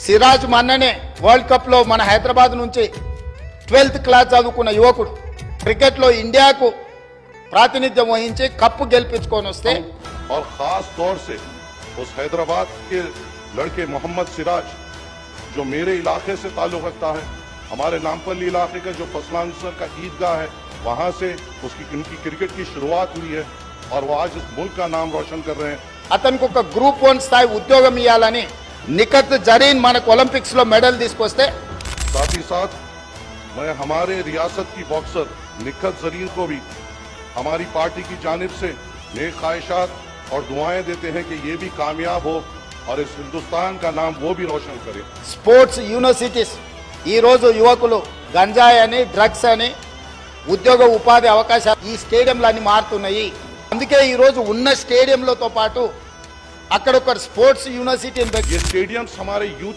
సిరాజ్ మొన్ననే world cup లో మన హైదరాబాద్ నుంచి 12th క్లాస్ చదువుకున్న యువకుడు క్రికెట్ లో ఇండియాకు ప్రాతినిధ్యం వహించి కప్పు గెలిపించుకొని వస్తే और खास तौर से उस हैदराबाद के लड़के मोहम्मद सिराज जो मेरे इलाके से ताल्लुक रखता है, हमारे नामपल्ली इलाके का जो फसलान सर का ईदगाह है, वहां से उनकी क्रिकेट की शुरुआत हुई है और वो आज इस मुल्क का नाम रोशन कर रहे हैं। అతనికి ఒక గ్రూప్ 1 స్థాయి ఉద్యోగం ఇవ్వాలని నిఖత్ జరీన్ మనకు ఒలింపిక్స్ లో మెడల్ తీసుకొస్తే साथ ही साथ मैं हमारे रियासत की बॉक्सर निखत जरीन को भी हमारी पार्टी की जानिब से नेक ख्वाहिशात और दुआएं देते हैं कि ये भी कामयाब हो और इस हिंदुस्तान का नाम वो भी रोशन करे। స్పోర్ట్స్ యూనివర్సిటీస్ ఈ రోజు యువకులు గంజాయి అని డ్రగ్స్ అని ఉద్యోగ ఉపాధి అవకాశాలు ఈ స్టేడియంలన్నీ మారుతున్నాయి. అందుకే ఈ రోజు ఉన్న స్టేడియంలతో పాటు అక్కడ ఒక స్పోర్ట్స్ యూనివర్సిటీని ये स्टेडियम्स हमारे यूथ